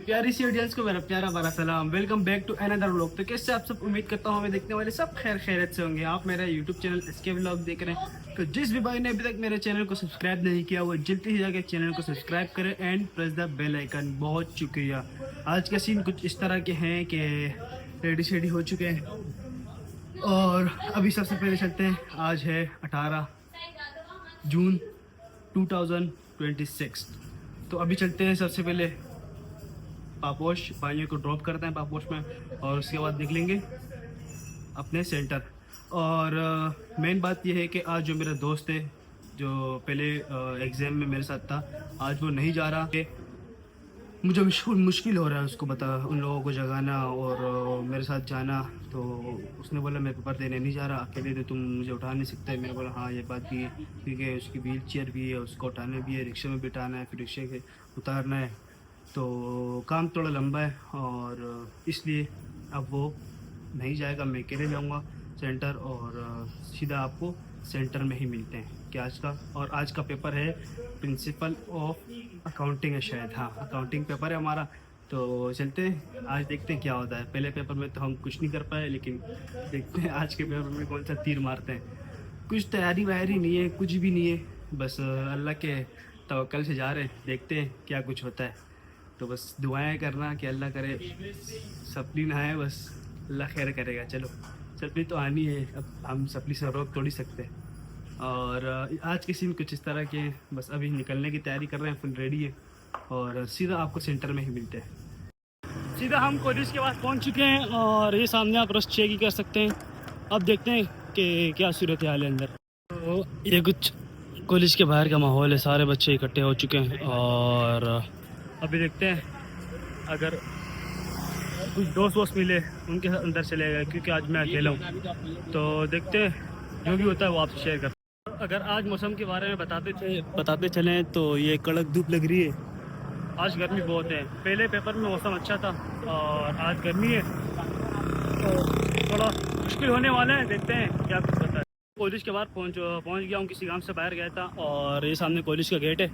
प्यारी सी ऑडियंस को मेरा प्यारा बड़ा सलाम। Welcome back to another vlog. तो कैसे आप सब, उम्मीद करता हूँ हमें देखने वाले सब खैर खैरियत से होंगे। आप मेरा यूट्यूब चैनल एसके व्लॉग देख रहे हैं, तो जिस भी भाई ने अभी तक मेरे चैनल को सब्सक्राइब नहीं किया वो जल्दी ही जाके चैनल को सब्सक्राइब करें and press the bell icon. बहुत शुक्रिया। आज का सीन कुछ इस तरह के हैं कि रेडी शेडी हो चुके हैं और अभी सबसे पहले चलते हैं। आज है 18 जून 2026। तो अभी चलते हैं सबसे पहले पापोश भाइयों को ड्रॉप करते हैं पापोश में और उसके बाद निकलेंगे अपने सेंटर। और मेन बात यह है कि आज जो मेरा दोस्त है जो पहले एग्ज़ाम में मेरे साथ था, आज वो नहीं जा रहा है। मुझे मुश्किल हो रहा है उसको बता उन लोगों को जगाना और मेरे साथ जाना। तो उसने बोला मैं पेपर देने नहीं जा रहा अकेले, तो तुम मुझे उठा नहीं सकते। मैंने बोला हाँ ये बात भी है, क्योंकि उसकी व्हील चेयर भी है, उसको उठाना भी है, रिक्शे में बिठाना है, फिर रिक्शे से उतारना है, तो काम थोड़ा लंबा है और इसलिए अब वो नहीं जाएगा। मैं अकेले जाऊँगा सेंटर और सीधा आपको सेंटर में ही मिलते हैं कि आज का। और आज का पेपर है प्रिंसिपल ऑफ अकाउंटिंग है शायद, हाँ अकाउंटिंग पेपर है हमारा। तो चलते हैं आज देखते हैं क्या होता है। पहले पेपर में तो हम कुछ नहीं कर पाए, लेकिन देखते हैं आज के पेपर में कौन सा तीर मारते हैं। कुछ तैयारी वैयारी नहीं है, कुछ भी नहीं है, बस अल्लाह के तवक्कल से जा रहे हैं। देखते हैं क्या कुछ होता है। तो बस दुआएं करना कि अल्लाह करे सपनी ना आए, बस अल्लाह खैर करेगा। चलो सपनी तो आनी है, अब हम सपनी से रोक थोड़ी सकते हैं। और आज के सीन कुछ इस तरह के, बस अभी निकलने की तैयारी कर रहे हैं, फुल रेडी है और सीधा आपको सेंटर में ही मिलते हैं। सीधा हम कॉलेज के पास पहुंच चुके हैं और ये सामने आप रस चेक ही कर सकते हैं। अब देखते हैं कि क्या सूरत हाल है अंदर। तो ये कुछ कॉलेज के बाहर का माहौल है, सारे बच्चे इकट्ठे हो चुके हैं और अभी देखते हैं अगर कुछ दोस्त वोस्त मिले उनके साथ अंदर चले गए, क्योंकि आज मैं अकेला हूँ। तो देखते हैं जो भी होता है वो आपसे शेयर करते हैं। अगर आज मौसम के बारे में बताते चलें तो ये कड़क धूप लग रही है, आज गर्मी बहुत है। पहले पेपर में मौसम अच्छा था और आज गर्मी है, तो थोड़ा मुश्किल होने वाला है। देखते हैं क्या कुछ होता है। कॉलेज के बाहर पहुँच गया हूँ, किसी काम से बाहर गया था और ये सामने कॉलेज का गेट है,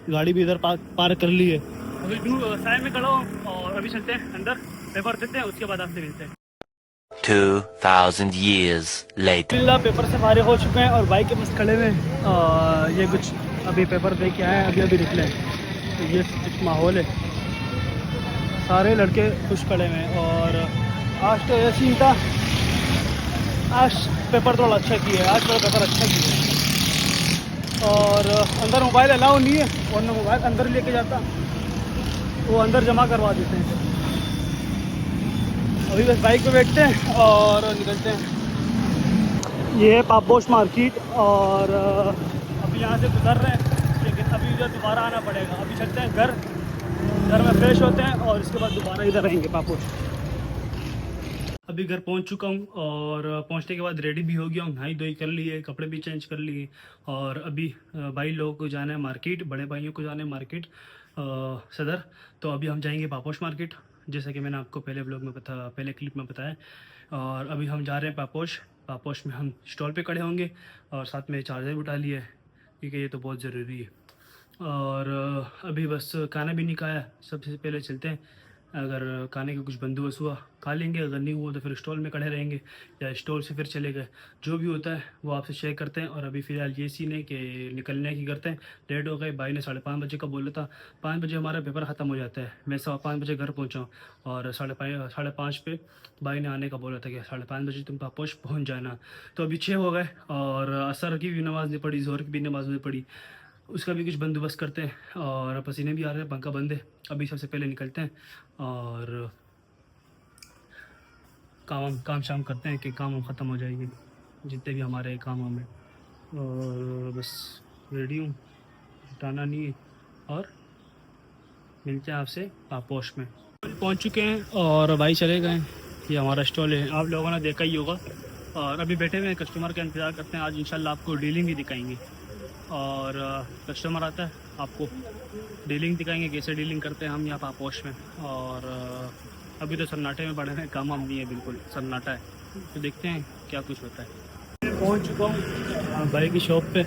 गाड़ी भी इधर पार्क कर ली है। अभी साइड में खड़ा हूँ और अभी चलते हैं अंदर, पेपर देते हैं, उसके बाद आपसे मिलते हैं। 2000 years later पेपर से फारिग हो चुके हैं और बाइक के पास खड़े हुए हैं। ये कुछ अभी पेपर दे के आए हैं, अभी निकले हैं। तो ये कुछ माहौल है, सारे लड़के खुश खड़े हुए हैं। और आज तो ये सीन था, आज पेपर थोड़ा अच्छा किया है, आज थोड़ा पेपर अच्छा किया है। और अंदर मोबाइल अलाउ नहीं है, वरना मोबाइल अंदर लेके जाता, वो अंदर जमा करवा देते हैं। अभी बस बाइक पे बैठते हैं और निकलते हैं। ये है पापोश मार्केट और अभी यहाँ से गुजर रहे हैं, लेकिन अभी इधर दोबारा आना पड़ेगा। अभी चलते हैं घर में फ्रेश होते हैं और इसके बाद दोबारा इधर रहेंगे पापोश। अभी घर पहुँच चुका हूँ और पहुँचने के बाद रेडी भी हो गया हूँ, नहाई धोई कर ली है, कपड़े भी चेंज कर लिए। और अभी भाई लोगों को जाना है मार्केट, बड़े भाइयों को जाना है मार्केट सदर। तो अभी हम जाएंगे पापोश मार्केट, जैसा कि मैंने आपको पहले क्लिप में बताया। और अभी हम जा रहे हैं पापोश में हम स्टॉल पे खड़े होंगे और साथ में चार्जर भी उठा लिया है, क्योंकि ये तो बहुत ज़रूरी है। और अभी बस खाना भी नहीं खाया, सबसे पहले चलते हैं। अगर खाने का कुछ बंदोबस्त हुआ खा लेंगे, अगर नहीं हुआ तो फिर स्टॉल में खड़े रहेंगे या स्टॉल से फिर चले गए। जो भी होता है वो आपसे शेयर करते हैं। और अभी फ़िलहाल ये सीन है कि निकलने की करते हैं, लेट हो गए। भाई ने 5:30 बजे का बोला था, 5 बजे हमारा पेपर ख़त्म हो जाता है। मैं 5:15 बजे घर पहुँचा और 5:30 पे भाई ने आने का बोला था कि 5:30 बजे तुम पापोश पहुँच जाना। तो अभी 6 हो गए और असर की भी नमाज़ नहीं पढ़ी, ज़ोहर की भी नमाज़ नहीं पढ़ी, उसका भी कुछ बंदोबस्त करते हैं। और पसीने भी आ रहे हैं, पंखा बंद है। अभी सबसे पहले निकलते हैं और काम शाम करते हैं कि काम ख़त्म हो जाएगी, जितने भी हमारे काम हमें। और बस रेडी हूँ, हटाना नहीं है और मिलते हैं आपसे पापोश में। पहुँच चुके हैं और भाई चले गए। ये हमारा स्टॉल है, आप लोगों ने देखा ही होगा। और अभी बैठे हुए हैं, कस्टमर का इंतज़ार करते हैं। आज इंशाल्लाह आपको डीलिंग भी दिखाएंगे और कस्टमर आता है आपको डीलिंग दिखाएंगे, कैसे डीलिंग करते हैं हम यहाँ पापोश में। और अभी तो सन्नाटे में पड़े हैं, काम हम नहीं है, बिल्कुल सन्नाटा है। तो देखते हैं क्या कुछ होता है। मैं पहुँच चुका हूँ भाई की शॉप पे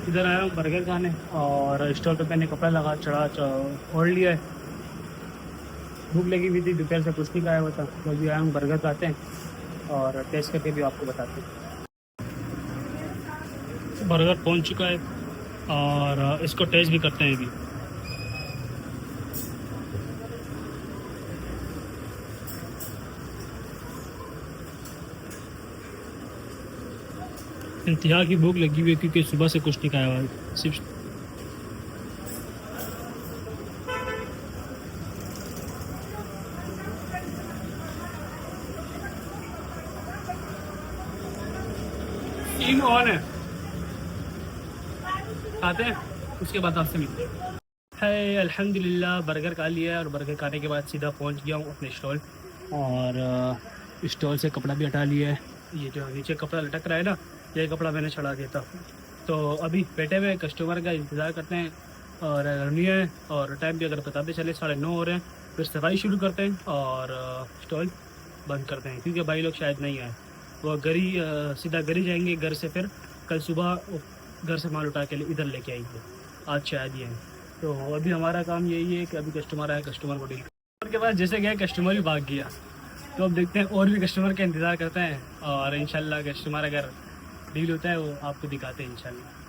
इधर आया हूँ बर्गर खाने और स्टॉल पे मैंने कपड़ा लगा ओढ़ लिया है। भूख लगी हुई थी, दोपहर से कुछ नहीं खाया हुआ था, तो अभी आया हूँ बर्गर खाते हैं और टेस्ट करके भी आपको बताते हैं। बर्गर पहुँच चुका है और इसको टेस्ट भी करते हैं अभी। इंतहा की भूख लगी हुई है क्योंकि सुबह से कुछ नहीं खाया हुआ है, सिर्फ टीम ऑन है। खाते हैं उसके बाद आपसे मिलते हैं। है अल्हम्दुलिल्लाह बर्गर खा लिया है और बर्गर खाने के बाद सीधा पहुंच गया हूँ अपने स्टॉल और स्टॉल से कपड़ा भी हटा लिया है। ये जो नीचे कपड़ा लटक रहा है ना, ये कपड़ा मैंने चढ़ा दिया था। तो अभी बैठे हुए कस्टमर का इंतज़ार करते हैं और नहीं है और टाइम भी अगर बताते चले 9:30 हो रहे हैं, फिर सफाई शुरू करते हैं और स्टॉल बंद करते हैं क्योंकि भाई लोग शायद नहीं आए। वो सीधा घर ही जाएंगे, घर से फिर कल सुबह घर से माल उठा के इधर लेके आएंगे, आज शायद ही हैं। तो अभी हमारा काम यही है कि अभी कस्टमर आया, कस्टमर को डील के बाद जैसे गया कस्टमर भी भाग गया, तो अब देखते हैं और भी कस्टमर का इंतज़ार करते हैं और इंशाल्लाह कस्टमर अगर डील होता है वो आपको दिखाते हैं इंशाल्लाह।